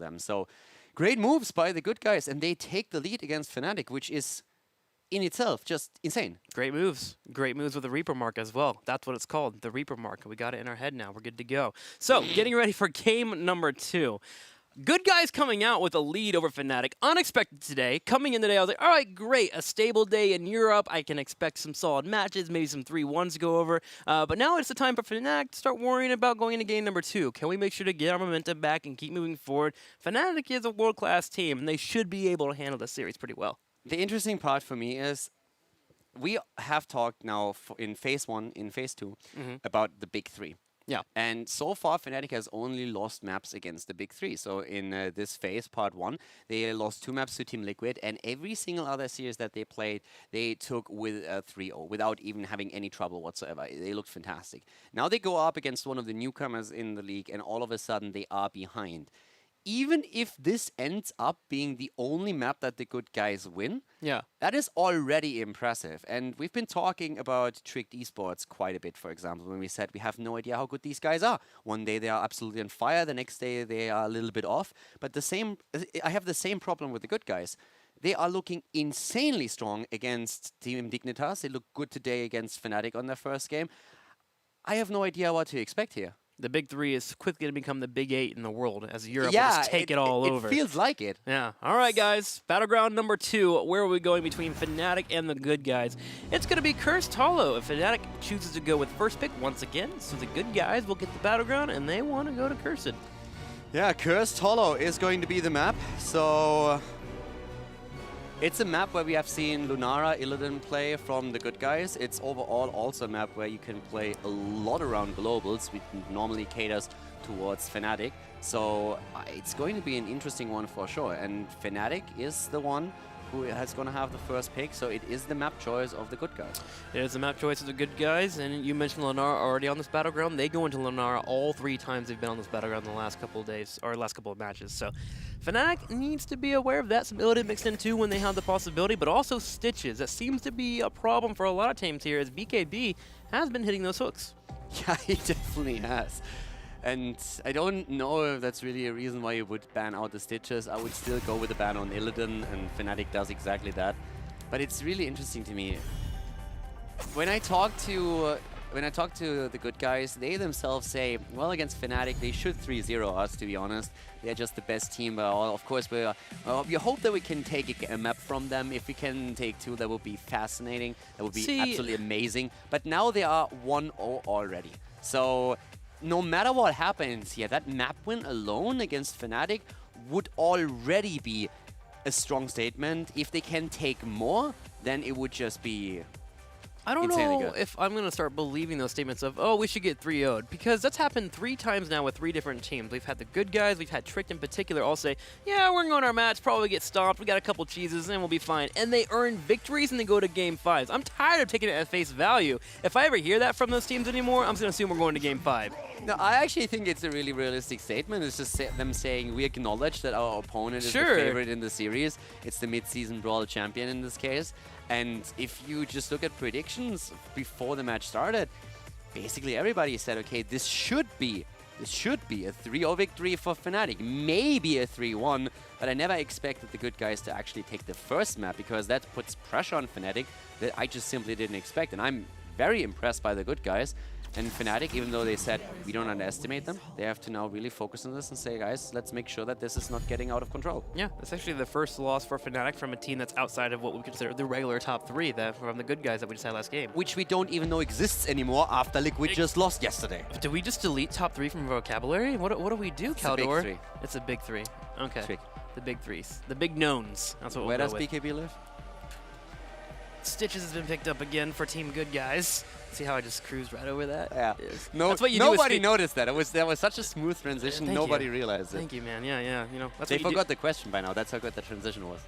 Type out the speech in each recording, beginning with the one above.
them. So great moves by the good guys, and they take the lead against Fnatic, which is in itself just insane. Great moves. Great moves with the Reaper mark as well. That's what it's called, the Reaper mark. We got it in our head now. We're good to go. So, getting ready for game number 2. Good Guys coming out with a lead over Fnatic. Unexpected today. Coming in today, I was like, all right, great. A stable day in Europe. I can expect some solid matches, maybe some 3-1s to go over. But now it's the time for Fnatic to start worrying about going into game number 2. Can we make sure to get our momentum back and keep moving forward? Fnatic is a world-class team, and they should be able to handle this series pretty well. The interesting part for me is we have talked now in phase 1, in phase 2, about the big 3. Yeah. And so far, Fnatic has only lost maps against the big 3. So in this phase, part 1, they lost 2 maps to Team Liquid, and every single other series that they played, they took with a 3-0 without even having any trouble whatsoever. They looked fantastic. Now they go up against one of the newcomers in the league, and all of a sudden they are behind. Even if this ends up being the only map that the good guys win, that is already impressive. And we've been talking about Tricked Esports quite a bit, for example, when we said we have no idea how good these guys are. One day they are absolutely on fire, the next day they are a little bit off. But I have the same problem with the good guys. They are looking insanely strong against Team Dignitas. They look good today against Fnatic on their first game. I have no idea what to expect here. The big 3 is quickly going to become the big 8 in the world as Europe will just take it all over. It feels like it. Yeah. All right, guys. Battleground number 2. Where are we going between Fnatic and the good guys? It's going to be Cursed Hollow. If Fnatic chooses to go with first pick once again, so the good guys will get the Battleground, and they want to go to Cursed. Yeah, Cursed Hollow is going to be the map. So it's a map where we have seen Lunara, Illidan play from the good guys. It's overall also a map where you can play a lot around globals, which normally caters towards Fnatic. So it's going to be an interesting one for sure. And Fnatic is the one who is going to have the first pick, so it is the map choice of the good guys. It is the map choice of the good guys, and you mentioned Lunara already on this Battleground. They go into Lunara all 3 times they've been on this Battleground in the last couple of days, or last couple of matches. So Fnatic needs to be aware of that. Some Illidan mixed in too when they have the possibility, but also Stitches. That seems to be a problem for a lot of teams here, as BKB has been hitting those hooks. Yeah, he definitely has. And I don't know if that's really a reason why you would ban out the Stitches. I would still go with the ban on Illidan, and Fnatic does exactly that. But it's really interesting to me. When I talk to the good guys, they themselves say, well, against Fnatic, they should 3-0 us, to be honest. They're just the best team. But of course, we hope that we can take a map from them. If we can take 2, that would be fascinating. That would be absolutely amazing. But now they are 1-0 already. So no matter what happens here, that map win alone against Fnatic would already be a strong statement. If they can take more, then it would just be I don't know if I'm going to start believing those statements of, oh, we should get 3-0'd, because that's happened 3 times now with 3 different teams. We've had the good guys, we've had Tricked in particular, all say, yeah, we're going to win our match, probably get stomped, we got a couple cheeses, and we'll be fine. And they earn victories and they go to game 5s. I'm tired of taking it at face value. If I ever hear that from those teams anymore, I'm just going to assume we're going to game 5. No, I actually think it's a really realistic statement. It's just them saying we acknowledge that our opponent is the favorite in the series. It's the mid-season Brawl champion in this case. And if you just look at predictions before the match started, basically everybody said, okay, this should be a 3-0 victory for Fnatic, maybe a 3-1, but I never expected the good guys to actually take the first map, because that puts pressure on Fnatic that I just simply didn't expect. And I'm very impressed by the good guys. And Fnatic, even though they said we don't underestimate them, they have to now really focus on this and say, guys, let's make sure that this is not getting out of control. Yeah, it's actually the first loss for Fnatic from a team that's outside of what we consider the regular top 3 from the good guys that we just had last game. Which we don't even know exists anymore after Liquid just lost yesterday. Did we just delete top 3 from vocabulary? What do we do, Caldor? It's a big 3. It's a big 3. Okay. Trick. The big 3s. The big knowns. That's what we'll go with. Where does BKB live? Stitches has been picked up again for Team Good Guys. See how I just cruised right over that? Yeah. No, that's what you nobody noticed that. That was such a smooth transition. Nobody realized it. Thank you, man. Yeah. You know, that's they forgot the question by now. That's how good the transition was.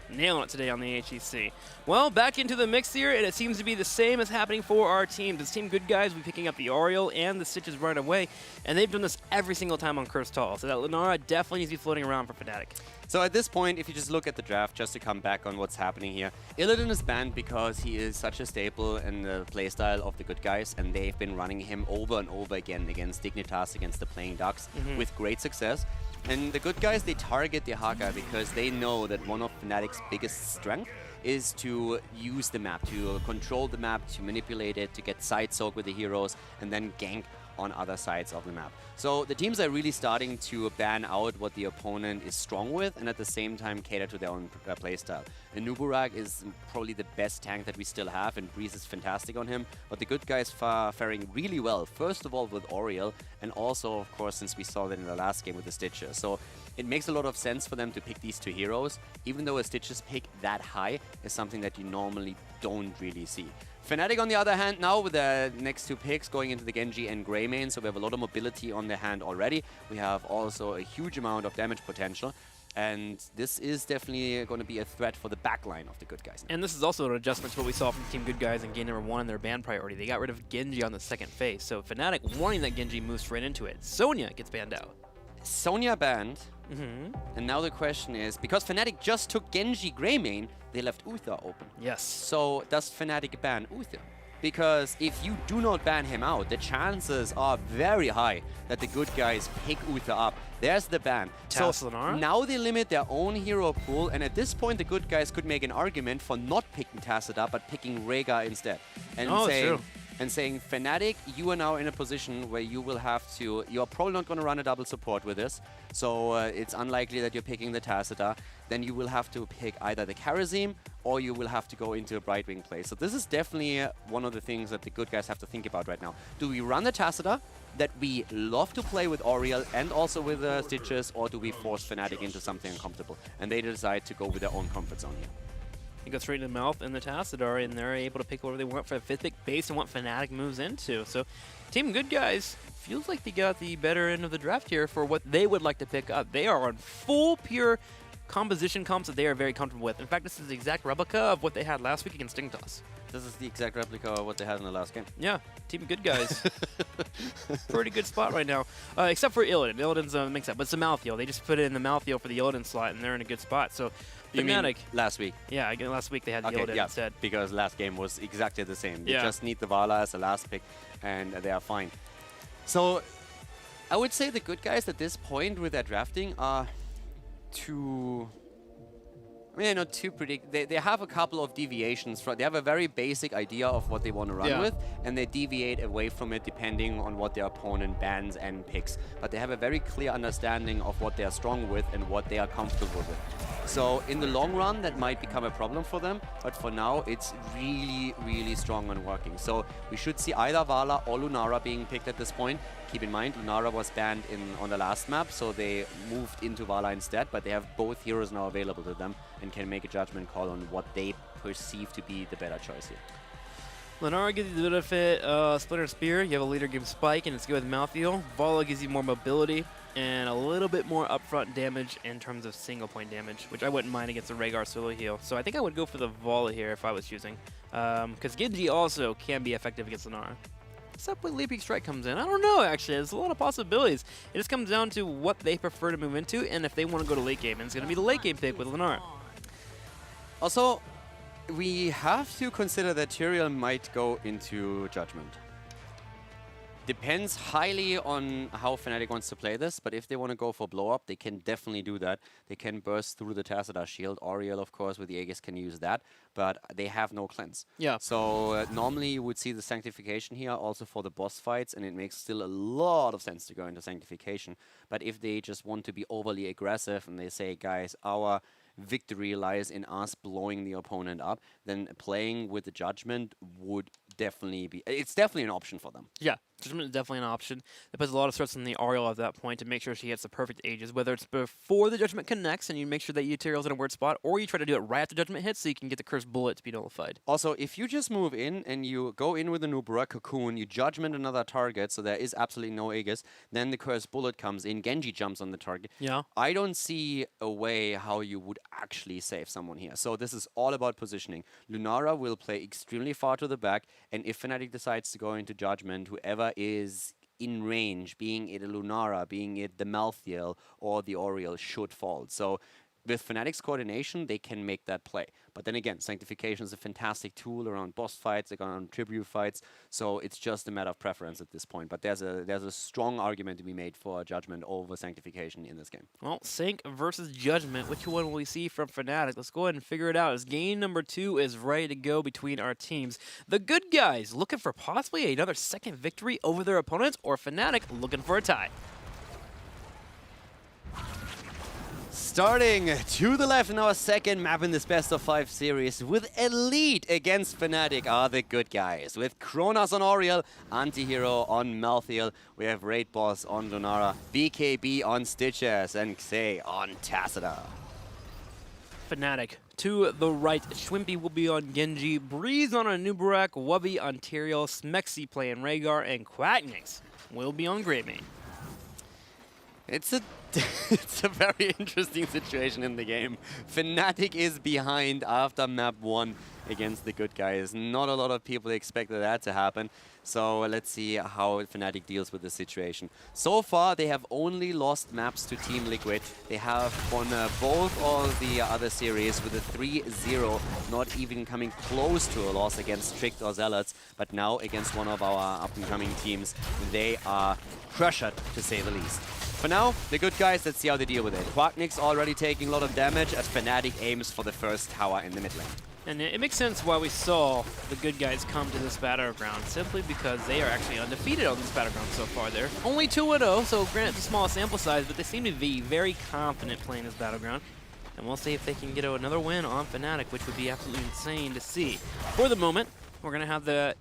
Nailing it today on the HGC. Well, back into the mix here, and it seems to be the same as happening for our team. This Team Good Guys will be picking up the Oriole and the Stitches right away, and they've done this every single time on Cursed Hall. So that Lunara definitely needs to be floating around for Fnatic. So at this point, if you just look at the draft, just to come back on what's happening here, Illidan is banned because he is such a staple in the playstyle of the good guys, and they've been running him over and over again against Dignitas, against the playing Ducks, with great success. And the good guys, they target the Haka because they know that one of Fnatic's biggest strength is to use the map, to control the map, to manipulate it, to get side soak with the heroes, and then gank on other sides of the map. So the teams are really starting to ban out what the opponent is strong with and at the same time cater to their own playstyle. And Nuburak is probably the best tank that we still have, and Breeze is fantastic on him, but the good guys faring really well, first of all with Oriel, and also, of course, since we saw that in the last game with the Stitches. So it makes a lot of sense for them to pick these two heroes, even though a Stitches pick that high is something that you normally don't really see. Fnatic, on the other hand, now with the next two picks going into the Genji and Grey main, so we have a lot of mobility on the hand already. We have also a huge amount of damage potential, and this is definitely going to be a threat for the backline of the good guys. And this is also an adjustment to what we saw from Team Good Guys in game number 1 in their ban priority. They got rid of Genji on the second phase, so Fnatic wanting that Genji moves straight into it. Sonya gets banned out. Sonya banned, and now the question is, because Fnatic just took Genji Grey main, they left Uther open. Yes. So does Fnatic ban Uther? Because if you do not ban him out, the chances are very high that the good guys pick Uther up. There's the ban. So Tassanar? now they limit their own hero pool, and at this point the good guys could make an argument for not picking Tassadar, but picking Rhaegar instead. And saying, Fnatic, you are now in a position where you will have to, you're probably not going to run a double support with this, so it's unlikely that you're picking the Tassadar. Then you will have to pick either the Kharazim or you will have to go into a Brightwing play. So this is definitely one of the things that the good guys have to think about right now. Do we run the Tassadar that we love to play with Oriel and also with Stitches, or do we force Fnatic into something uncomfortable? And they decide to go with their own comfort zone here. They go straight in the mouth and the Tassadar, and they're able to pick whatever they want for the 5th pick based on what Fnatic moves into. So Team Good Guys feels like they got the better end of the draft here for what they would like to pick up. They are on full pure composition comps that they are very comfortable with. In fact, this is the exact replica of what they had last week against Dignitas. This is the exact replica of what they had in the last game. Yeah, Team Good Guys. Pretty good spot right now. Except for Illidan. Illidan's a mix-up, but it's a Malthael. They just put it in the Malthael for the Illidan slot, and they're in a good spot. So You mean Fnatic. last week? Yeah, again, last week they had the Illidan instead. Because last game was exactly the same. They Yeah. just need the Vala as the last pick, and they are fine. So I would say the good guys at this point with their drafting are too... I mean, not too predict. They have a couple of deviations. They have a very basic idea of what they want to run with, and they deviate away from it depending on what their opponent bans and picks. But they have a very clear understanding of what they are strong with and what they are comfortable with. So in the long run, that might become a problem for them. But for now, it's really, really strong and working. So we should see either Vala or Lunara being picked at this point. Keep in mind, Lunara was banned on the last map, so they moved into Vala instead, but they have both heroes now available to them and can make a judgment call on what they perceive to be the better choice here. Lunara gives you the benefit Splinter Spear. You have a leader give Spike, and it's good with Malthael. Vala gives you more mobility and a little bit more upfront damage in terms of single point damage, which I wouldn't mind against a Rhaegar solo heal. So I think I would go for the Vala here if I was choosing, because Genji also can be effective against Lunara. Except when Leaping Strike comes in. I don't know, actually. There's a lot of possibilities. It just comes down to what they prefer to move into and if they want to go to late game. And it's going to be the late game pick with Lunara. Also, we have to consider that Tyrael might go into Judgment. Depends highly on how Fnatic wants to play this, but if they want to go for blow-up, they can definitely do that. They can burst through the Tassadar shield. Oriel, of course, with the Aegis can use that, but they have no cleanse. Yeah. So normally you would see the Sanctification here also for the boss fights, and it makes still a lot of sense to go into Sanctification. But if they just want to be overly aggressive and they say, guys, our victory lies in us blowing the opponent up, then playing with the Judgment would definitely be... It's definitely an option for them. Yeah, Judgment is definitely an option. It puts a lot of stress on the Oriel at that point to make sure she hits the perfect ages, whether it's before the Judgment connects and you make sure that Tyrael's in a weird spot, or you try to do it right after Judgment hits so you can get the Cursed Bullet to be nullified. Also, if you just move in and you go in with a Nubra Cocoon, you Judgment another target, so there is absolutely no Aegis, then the Cursed Bullet comes in, Genji jumps on the target. Yeah. I don't see a way how you would actually save someone here. So this is all about positioning. Lunara will play extremely far to the back, and if Fnatic decides to go into Judgment, whoever is in range, being it a Lunara, being it the Malthael or the Oriel, should fall. So with Fnatic's coordination, they can make that play. But then again, Sanctification is a fantastic tool around boss fights, around tribute fights, so it's just a matter of preference at this point. But there's a strong argument to be made for Judgment over Sanctification in this game. Well, Sank versus Judgment. Which one will we see from Fnatic? Let's go ahead and figure it out as game number 2 is ready to go between our teams. The Good Guys looking for possibly another second victory over their opponents, or Fnatic looking for a tie. Starting to the left in our second map in this best of 5 series with Elite against Fnatic are the Good Guys. With Kronos on Oriel, Antihero on Malthael, we have Raid Boss on Lunara, BKB on Stitches, and Xay on Tacita. Fnatic to the right, Schwimpy will be on Genji, Breeze on Anubarak, Wubby on Tyrael, Smexy playing Rhaegar, and Quacknix will be on Greymane. It's a very interesting situation in the game. Fnatic is behind after map 1 against the Good Guys. Not a lot of people expected that to happen. So let's see how Fnatic deals with the situation. So far, they have only lost maps to Team Liquid. They have won both of the other series with a 3-0, not even coming close to a loss against Tricked or Zealots. But now against one of our up-and-coming teams, they are pressured, to say the least. For now, the Good Guys, let's see how they deal with it. Quacknix already taking a lot of damage as Fnatic aims for the first tower in the mid lane. And it makes sense why we saw the Good Guys come to this battleground, simply because they are actually undefeated on this battleground so far. They're only 2-0, so granted it's a small sample size, but they seem to be very confident playing this battleground. And we'll see if they can get another win on Fnatic, which would be absolutely insane to see. For the moment, we're going to have the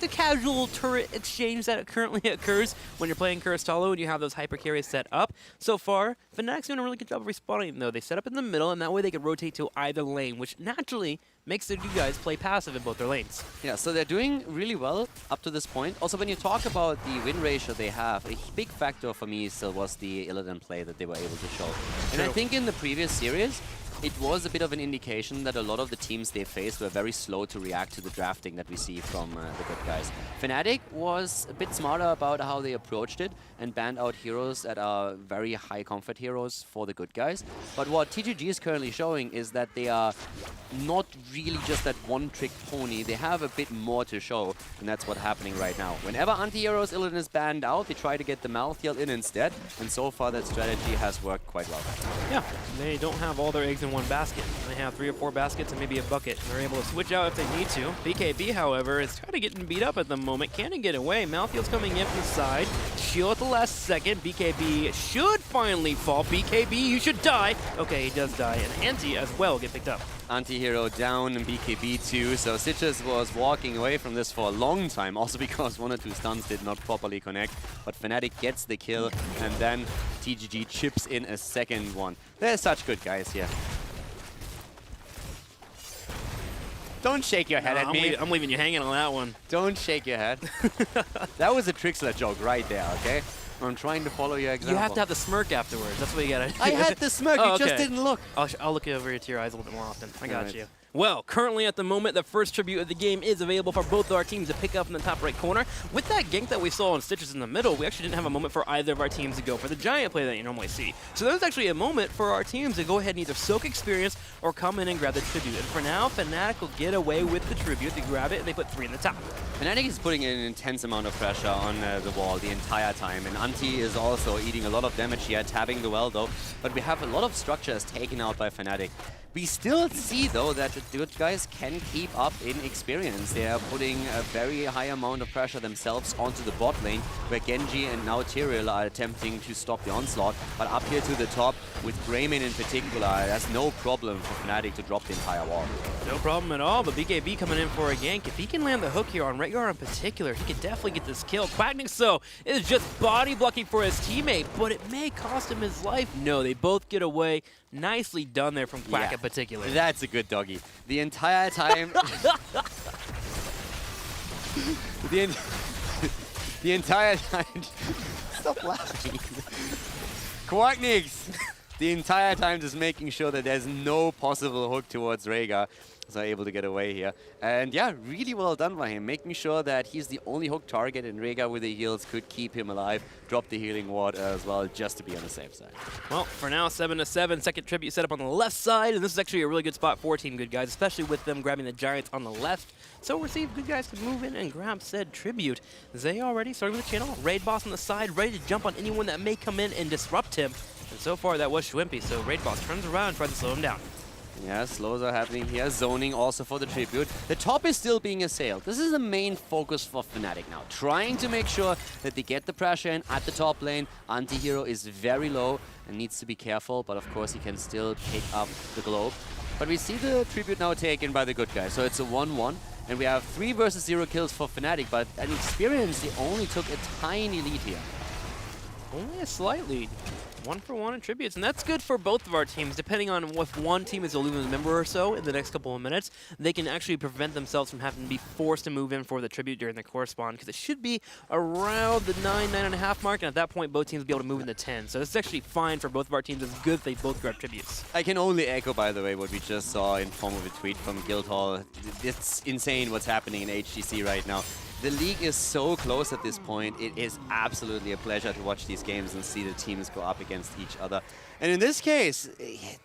casual turret exchange that currently occurs when you're playing Kurastalo and you have those hyper carries set up. So far, Fnatic's doing a really good job of respawning, though. They set up in the middle, and that way they can rotate to either lane, which naturally makes the Good Guys play passive in both their lanes. Yeah, so they're doing really well up to this point. Also, when you talk about the win ratio they have, a big factor for me still was the Illidan play that they were able to show. And I think in the previous series, it was a bit of an indication that a lot of the teams they faced were very slow to react to the drafting that we see from the Good Guys. Fnatic was a bit smarter about how they approached it and banned out heroes that are very high comfort heroes for the Good Guys. But what TGG is currently showing is that they are not really just that one-trick pony. They have a bit more to show, and that's what's happening right now. Whenever anti-heroes Illidan is banned out, they try to get the Malthael in instead, and so far that strategy has worked quite well. Yeah, they don't have all their eggs in one basket. They have 3 or 4 baskets and maybe a bucket. They're able to switch out if they need to. BKB, however, is kind of getting beat up at the moment. Can he get away? Malthael's coming in from the side. Shield at the last second. BKB should finally fall. BKB, you should die. Okay, he does die. And Anti as well get picked up. Anti-hero down and BKB too, so Stitches was walking away from this for a long time, also because 1 or 2 stuns did not properly connect, but Fnatic gets the kill, and then TGG chips in a second one. They're such good guys here. Don't shake your head at me. I'm leaving you hanging on that one. Don't shake your head. That was a Trixler joke right there, okay? I'm trying to follow your example. You have to have the smirk afterwards. That's what you gotta do. I had the smirk, oh, you just didn't look. I'll look over to your eyes a little bit more often. I got right. you. Well, currently at the moment, the first tribute of the game is available for both of our teams to pick up in the top right corner. With that gank that we saw on Stitches in the middle, we actually didn't have a moment for either of our teams to go for the giant play that you normally see. So there was actually a moment for our teams to go ahead and either soak experience or come in and grab the tribute. And for now, Fnatic will get away with the tribute. They grab it and they put 3 in the top. Fnatic is putting an intense amount of pressure on the wall the entire time, and Anti is also eating a lot of damage here, tabbing the well though, but we have a lot of structures taken out by Fnatic. We still see, though, that the Good Guys can keep up in experience. They are putting a very high amount of pressure themselves onto the bot lane, where Genji and now Tyrael are attempting to stop the onslaught. But up here to the top, with Greymane in particular, there's no problem for Fnatic to drop the entire wall. No problem at all, but BKB coming in for a gank. If he can land the hook here on Rhaegar in particular, he could definitely get this kill. Quacknix, though, is just body blocking for his teammate, but it may cost him his life. No, they both get away. Nicely done there from Quack in particular. That's a good doggy. The entire time... the entire time... Stop laughing. Quacknix the entire time just making sure that there's no possible hook towards Rhaegar. So able to get away here. And yeah, really well done by him, making sure that he's the only hook target, and Rhaegar with the heals could keep him alive, drop the healing ward as well, just to be on the safe side. Well, for now, 7-7, second tribute set up on the left side, and this is actually a really good spot for Team Good Guys, especially with them grabbing the Giants on the left. So we'll see if Good Guys can move in and grab said tribute. Zay already starting with the channel, Raid Boss on the side, ready to jump on anyone that may come in and disrupt him. And so far, that was Schwimpy, so Raid Boss turns around and tries to slow him down. Yeah, slows are happening here. Zoning also for the tribute. The top is still being assailed. This is the main focus for Fnatic now. Trying to make sure that they get the pressure in at the top lane. Anti-hero is very low and needs to be careful, but of course he can still pick up the globe. But we see the tribute now taken by the Good Guys. So it's a 1-1. And we have 3 versus 0 kills for Fnatic, but an experience, they only took a tiny lead here. Only a slight lead. 1-for-1 in tributes, and that's good for both of our teams. Depending on if one team is a losing member or so in the next couple of minutes, they can actually prevent themselves from having to be forced to move in for the tribute during the core spawn, because it should be around the 9.5 mark, and at that point, both teams will be able to move into 10. So this is actually fine for both of our teams. It's good if they both grab tributes. I can only echo, by the way, what we just saw in form of a tweet from Guildhall. It's insane what's happening in HGC right now. The league is so close at this point. It is absolutely a pleasure to watch these games and see the teams go up against each other. And in this case,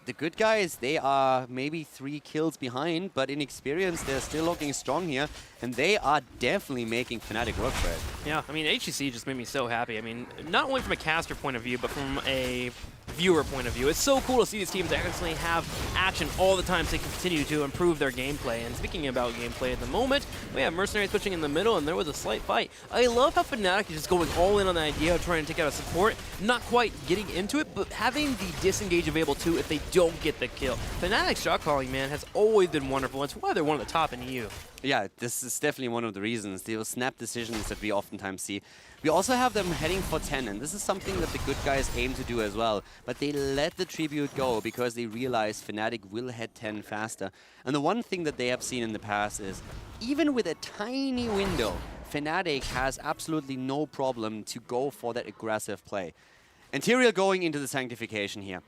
the Good Guys, they are maybe 3 kills behind, but in experience, they're still looking strong here, and they are definitely making Fnatic work for it. Yeah, I mean, HGC just made me so happy. I mean, not only from a caster point of view, but from a viewer point of view. It's so cool to see these teams actually have action all the time so they can continue to improve their gameplay. And speaking about gameplay at the moment, we have Mercenaries pushing in the middle, and there was a slight fight. I love how Fnatic is just going all in on the idea of trying to take out a support, not quite getting into it, but having the disengage available too if they don't get the kill. Fnatic's shot calling, man, has always been wonderful. It's why they're one of the top in EU. Yeah, this is definitely one of the reasons. Those snap decisions that we oftentimes see. We also have them heading for 10, and this is something that the Good Guys aim to do as well. But they let the tribute go because they realize Fnatic will head 10 faster. And the one thing that they have seen in the past is, even with a tiny window, Fnatic has absolutely no problem to go for that aggressive play. And Tyrael going into the Sanctification here.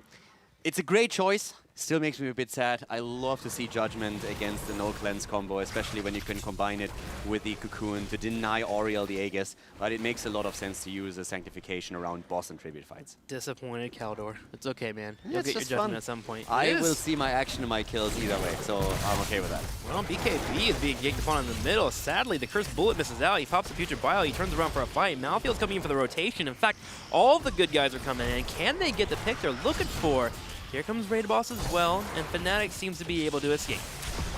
It's a great choice. Still makes me a bit sad. I love to see Judgment against the No Cleanse combo, especially when you can combine it with the Cocoon to deny Auriel the Aegis. But it makes a lot of sense to use a Sanctification around boss and tribute fights. Disappointed, Caldor. It's okay, man. Yeah, You'll it's get your just Judgment fun. at some point. I will see my action and my kills either way, so I'm okay with that. Well, BKB is being gigged upon in the middle. Sadly, the Cursed Bullet misses out. He pops a Future Bio. He turns around for a fight. Malfield's coming in for the rotation. In fact, all the Good Guys are coming in. Can they get the pick they're looking for? Here comes Raid Boss as well, and Fnatic seems to be able to escape.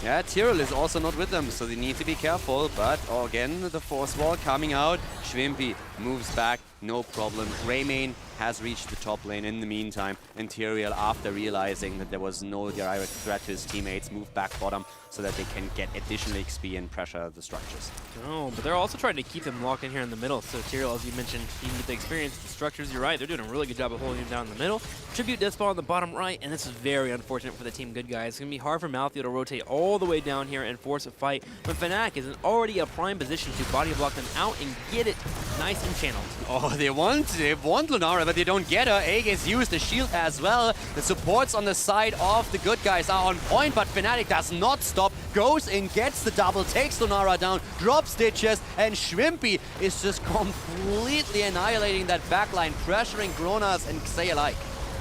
Yeah, Tyrael is also not with them, so they need to be careful. But again, the Force Wall coming out. Schwimpy moves back, no problem. Greymane has reached the top lane in the meantime, and Tyrael, after realizing that there was no direct threat to his teammates, moved back bottom so that they can get additional XP and pressure the structures. Oh, but they're also trying to keep them locked in here in the middle. So Tyrael, as you mentioned, even with the experience, the structures, you're right, they're doing a really good job of holding him down in the middle. Tribute does spawn on the bottom right, and this is very unfortunate for the Team Good Guys. It's going to be hard for Malfield to rotate all the way down here and force a fight, but Fnatic is in already a prime position to body block them out and get it nice and channeled. Oh, they want Lunara, but they don't get her. Aegis used the shield as well. The supports on the side of the Good Guys are on point, but Fnatic does not stop. Goes in, gets the double, takes Lunara down, drops Stitches, and Schwimpy is just completely annihilating that backline, pressuring Gronas and Xay alike.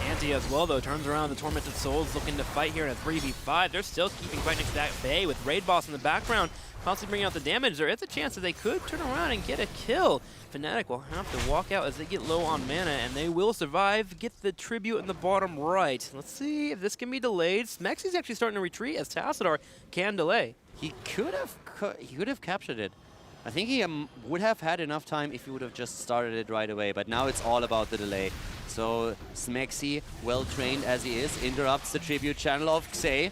Anti as well, though, turns around. The Tormented Souls looking to fight here in a 3v5. They're still keeping quite next to that Bay with Raid Boss in the background, constantly bringing out the damage. There is a chance that they could turn around and get a kill. Fnatic will have to walk out as they get low on mana, and they will survive. Get the tribute in the bottom right. Let's see if this can be delayed. Smexy's actually starting to retreat as Tassadar can delay. He could have captured it. I think he would have had enough time if he would have just started it right away, but now it's all about the delay. So Smexy, well trained as he is, interrupts the tribute channel of Xay.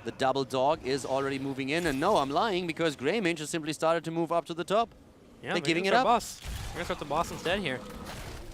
The double dog is already moving in, and no, I'm lying because Greymane just simply started to move up to the top. Yeah, they're giving it start up. Boss. We're gonna start the boss instead here.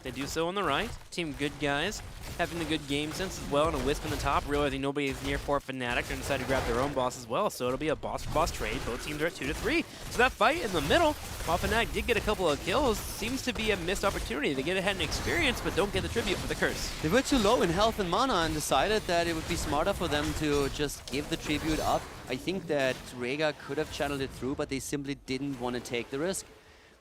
They do so on the right. Team Good Guys having the good game sense as well, and a Wisp in the top, realizing nobody is near for Fnatic, and decide to grab their own boss as well. So it'll be a boss-for-boss trade. Both teams are at 2-3. So that fight in the middle, while Fnatic did get a couple of kills, seems to be a missed opportunity. They get ahead in experience, but don't get the tribute for the curse. They were too low in health and mana and decided that it would be smarter for them to just give the tribute up. I think that Rhaegar could have channeled it through, but they simply didn't want to take the risk.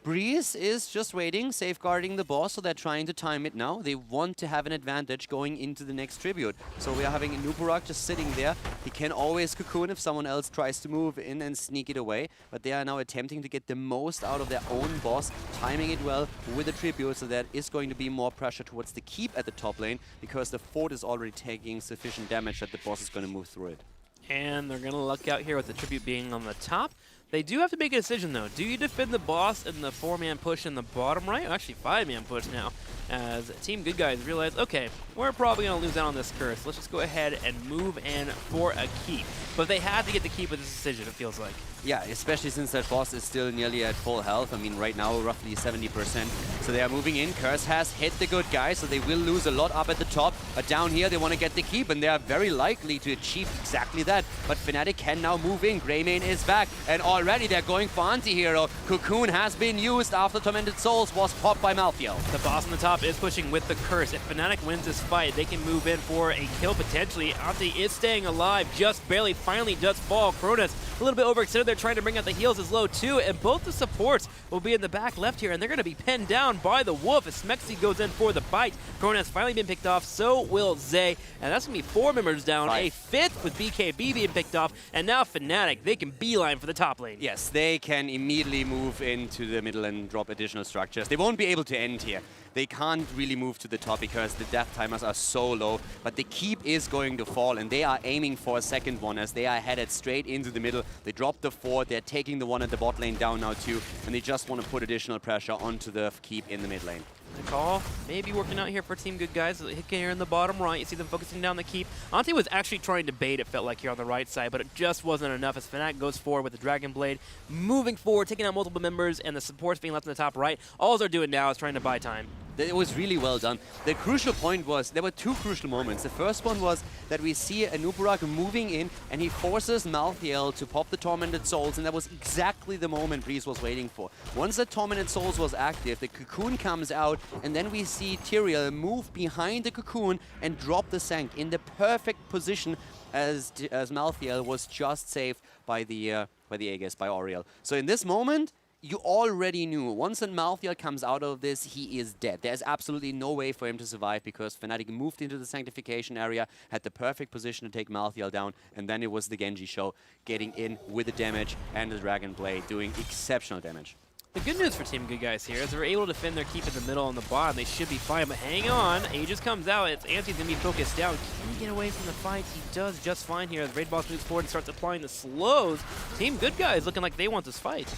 Breeze is just waiting, safeguarding the boss, so they're trying to time it now. They want to have an advantage going into the next tribute. So we are having Nuburak just sitting there. He can always cocoon if someone else tries to move in and sneak it away. But they are now attempting to get the most out of their own boss, timing it well with the tribute, so that is going to be more pressure towards the keep at the top lane, because the fort is already taking sufficient damage that the boss is going to move through it. And they're going to luck out here with the tribute being on the top. They do have to make a decision, though. Do you defend the boss in the 4-man push in the bottom right? Or actually, 5-man push now, as Team Good Guys realize, okay, we're probably going to lose out on this curse. Let's just go ahead and move in for a keep. But they had to get the keep with this decision, it feels like. Yeah, especially since that boss is still nearly at full health. I mean, right now, roughly 70%. So they are moving in. Curse has hit the Good Guys, so they will lose a lot up at the top. But down here, they want to get the keep, and they are very likely to achieve exactly that. But Fnatic can now move in. Greymane is back, and already they're going for anti-hero. Cocoon has been used after Tormented Souls was popped by Malthael. The boss on the top is pushing with the curse. If Fnatic wins this fight, they can move in for a kill potentially. Ante is staying alive, just barely, finally does fall. Cronus a little bit overextended. They're trying to bring out the heals as low too, and both the supports will be in the back left here, and they're going to be pinned down by the Wolf as Smexy goes in for the bite. Cronus finally been picked off, so will Zay, and that's going to be 4 members down, a 5th with BKB being picked off, and now Fnatic, they can beeline for the top lane. Yes, they can immediately move into the middle and drop additional structures. They won't be able to end here. They can't really move to the top because the death timers are so low, but the keep is going to fall, and they are aiming for a second one as they are headed straight into the middle. They dropped the fort, they're taking the one at the bot lane down now too, and they just want to put additional pressure onto the keep in the mid lane. The call maybe working out here for Team Good Guys. Hit here in the bottom right. You see them focusing down the keep. Ante was actually trying to bait, it felt like, here on the right side, but it just wasn't enough as Fnatic goes forward with the Dragon Blade, moving forward, taking out multiple members, and the supports being left in the top right. All they're doing now is trying to buy time. It was really well done. The crucial point was, there were 2 crucial moments. The first one was that we see Nuburak moving in, and he forces Malthael to pop the Tormented Souls, and that was exactly the moment Breeze was waiting for. Once the Tormented Souls was active, the cocoon comes out, and then we see Tyrael move behind the cocoon and drop the Sanct in the perfect position as Malthael was just saved by the Aegis, by Auriel. So in this moment, you already knew, once Malthael comes out of this, he is dead. There's absolutely no way for him to survive because Fnatic moved into the Sanctification area, had the perfect position to take Malthael down, and then it was the Genji show, getting in with the damage and the Dragon Blade, doing exceptional damage. The good news for Team Good Guys here is they're able to defend their keep in the middle and the bottom. They should be fine, but hang on. Aegis comes out. It's Ante's going to be focused down. Can he get away from the fight? He does just fine here. The Raid Boss moves forward and starts applying the slows. Team Good Guys looking like they want this fight.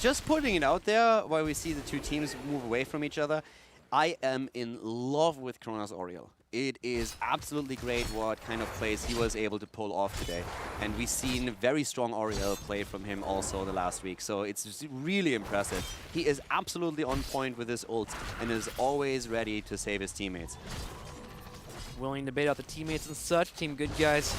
Just putting it out there while we see the 2 teams move away from each other, I am in love with Kronos Auriel. It is absolutely great what kind of plays he was able to pull off today. And we've seen very strong Auriel play from him also the last week, so it's really impressive. He is absolutely on point with his ult and is always ready to save his teammates. Willing to bait out the teammates and such. Team Good Guys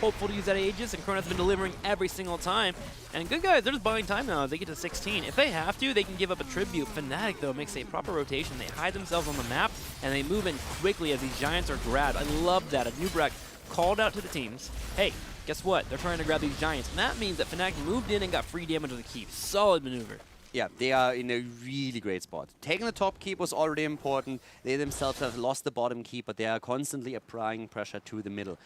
hopeful to use that Aegis, and Kronos has been delivering every single time. And Good Guys, they're just buying time now as they get to 16. If they have to, they can give up a tribute. Fnatic, though, makes a proper rotation. They hide themselves on the map, and they move in quickly as these Giants are grabbed. I love that. Nuburak called out to the teams, hey, guess what? They're trying to grab these Giants. And that means that Fnatic moved in and got free damage with the keep. Solid maneuver. Yeah, they are in a really great spot. Taking the top keep was already important. They themselves have lost the bottom keep, but they are constantly applying pressure to the middle.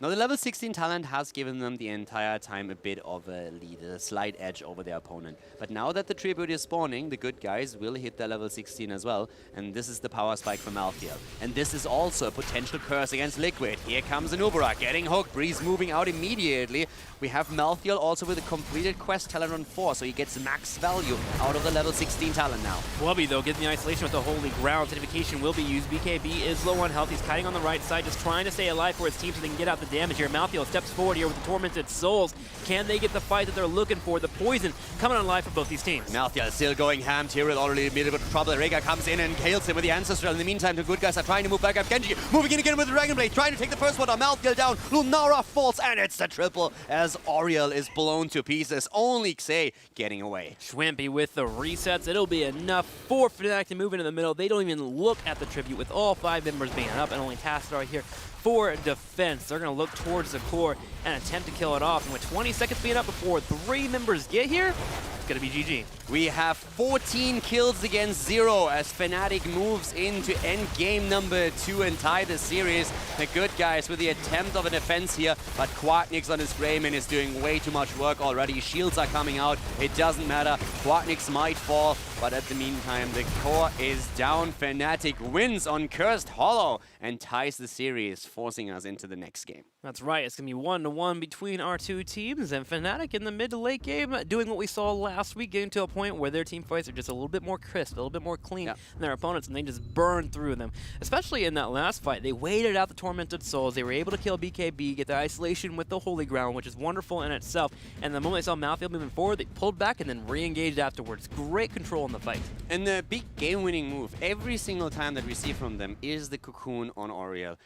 Now, the level 16 talent has given them the entire time a bit of a lead, a slight edge over their opponent. But now that the tribute is spawning, the Good Guys will hit their level 16 as well. And this is the power spike from Malthael. And this is also a potential curse against Liquid. Here comes a Nuburak getting hooked. Breeze moving out immediately. We have Malthael also with a completed quest talent on 4, so he gets max value out of the level 16 talent now. Wubby, though, getting the isolation with the Holy Ground. Certification will be used. BKB is low on health. He's kiting on the right side, just trying to stay alive for his team so they can get out the damage here. Malthael steps forward here with the Tormented Souls. Can they get the fight that they're looking for? The poison coming on live for both these teams. Malthael still going ham. Tyrael already made a bit of trouble. Rega comes in and kills him with the Ancestral. In the meantime, the good guys are trying to move back up. Genji moving in again with the Dragon Blade, trying to take the first one. Malthael down. Lunara falls, and it's the triple as Auriel is blown to pieces. Only Xay getting away. Schwimpy with the resets. It'll be enough for Fnatic to move into the middle. They don't even look at the tribute with all 5 members being up, and only Tassadar here for defense. They're going to look towards the core and attempt to kill it off. And with 20 seconds being up before 3 members get here, it's going to be GG. We have 14 kills against 0 as Fnatic moves into end game number 2 and tie the series. The good guys with the attempt of a defense here, but Quacknix on his Greyman is doing way too much work already. Shields are coming out. It doesn't matter. Quacknix might fall, but at the meantime, the core is down. Fnatic wins on Cursed Hollow and ties the series, forcing us into the next game. That's right. It's going to be 1-1 between our 2 teams, and Fnatic in the mid to late game doing what we saw last week, getting to a point where their team fights are just a little bit more crisp, a little bit more clean than their opponents, and they just burn through them. Especially in that last fight, they waited out the Tormented Souls. They were able to kill BKB, get the isolation with the Holy Ground, which is wonderful in itself. And the moment they saw Malthael moving forward, they pulled back and then re-engaged afterwards. Great control in the fight. And the big game-winning move every single time that we see from them is the Cocoon on Auriel.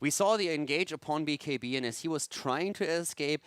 We saw the engage upon BKB, and as he was trying to escape,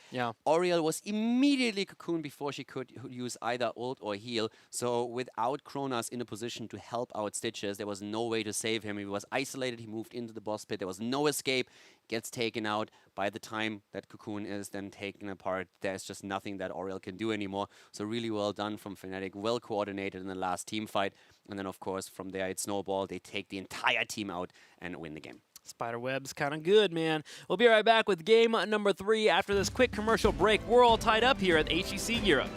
Auriel was immediately cocooned before she could use either ult or heal. So without Kronos in a position to help out Stitches, there was no way to save him. He was isolated, he moved into the boss pit, there was no escape, gets taken out. By the time that Cocoon is then taken apart, there's just nothing that Auriel can do anymore. So really well done from Fnatic, well coordinated in the last team fight. And then of course from there it snowballed, they take the entire team out and win the game. Spiderweb's kind of good, man. We'll be right back with game number 3 after this quick commercial break. We're all tied up here at HGC Europe.